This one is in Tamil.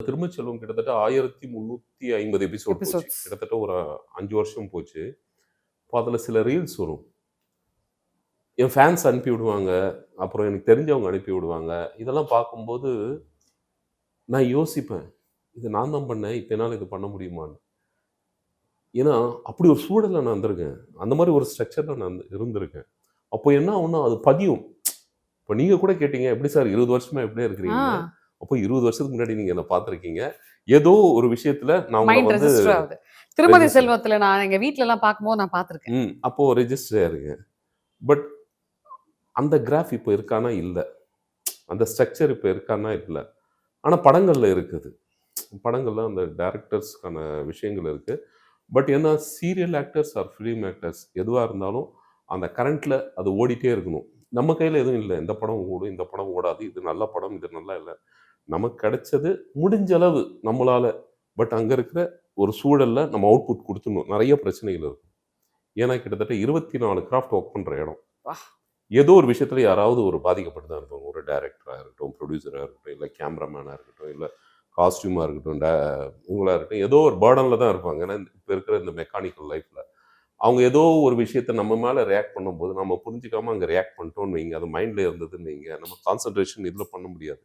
திரும்பச்செல்வம் கிட்டத்தட்ட 1350 எபிசோட் போச்சு. எபிசோட்ஸ். கிட்டத்தட்ட ஒரு 5 வருஷம் போச்சு. இப்போ அதில சில ரீல்ஸ் வரும். என் ஃபேன்ஸ் அனுப்பி விடுவாங்க. அப்புறம் எனக்கு தெரிஞ்சவங்க அனுப்பி விடுவாங்க. இதெல்லாம் பார்க்கும்போது நான் யோசிப்பேன். இது நான் தான் பண்ணேன். இப்ப என்னால இது பண்ண முடியுமான்னு. ஏன்னா, அப்படி ஒரு சூழல்ல நான் இருந்திருக்கேன். அந்த மாரி ஒரு ஸ்ட்ரக்சர்ல நான் இருந்திருக்கேன். அப்போ என்ன ஆகும்னா, அது பதியும். இப்ப நீங்க கூட கேட்டீங்க, "எப்படி சார் 20 வருஷமா இப்படியே ஆ. இருக்கிறீங்கன்னு?" அப்போ 20 வருஷத்துக்கு முன்னாடி நீங்க என்ன பார்த்திருக்கீங்க. ஏதோ ஒரு விஷயத்துல நான் உங்கள மைண்ட் வந்து ரெஜிஸ்டர் ஆகுது. திருமதி ரெஜிஸ்டர் செல்வத்தில நான் எங்க வீட்லலாம் பார்க்கும்போது நான் பார்த்துருக்கேன். அப்போ ரெஜிஸ்டர் ஆயிருங்க. பட் அந்த கிராஃப் இப்ப இருக்கான்னா இல்ல. அந்த ஸ்ட்ரக்சர் இப்ப இருக்கான்னா இல்ல. ஆனா படங்கள்ல இருக்குது. படங்கள்ல அந்த டைரக்டர்ஸ்க்கான விஷயங்கள் இருக்கு. பட் ஏன்னா serial actors or film actors எதுவா இருந்தாலும் அந்த கரண்ட்ல அது ஓடிட்டே இருக்கணும். நம்ம கையில எதுவும் இல்ல. இந்த படம் ஓடும், இந்த படம் ஓடாது. இது நல்ல படம், இது நல்லா இல்ல. நமக்கு கிடைச்சது முடிஞ்ச அளவு நம்மளால. பட் அங்க இருக்கிற ஒரு சூழல்ல நம்ம அவுட்புட் குடுத்துடணும். நெறைய பிரச்சனைகள் இருக்கும். ஏன்னா கிட்டத்தட்ட 24 கிராஃப்ட் ஒர்க் பண்ற இடம். வா! ஏதோ ஒரு விஷயத்துல யாராவது ஒரு பாதிக்கப்பட்டு தான் இருப்பாங்க. ஒரு டைரக்டரா இருக்கட்டும், புரொடியூசரா இருக்கட்டும், இல்ல கேமராமேனா இருக்கட்டும், இல்ல காஸ்டியூமா இருக்கட்டும், இவங்களா இருக்கட்டும், ஏதோ ஒரு பர்டன்ல தான் இருப்பாங்க. ஏன்னா இப்ப இருக்கிற இந்த மெக்கானிக்கல் லைஃப்ல. அவங்க ஏதோ ஒரு விஷயத்த நம்ம மேல ரியாக்ட் பண்ணும்போது, நம்ம புரிஞ்சுக்காம அங்க ரியாக்ட் பண்ணிட்டோம்னு வைங்க. அது மைண்ட்ல இருந்ததுன்னு வைங்க. நம்ம கான்சன்ட்ரேஷன் இதுல பண்ண முடியாது.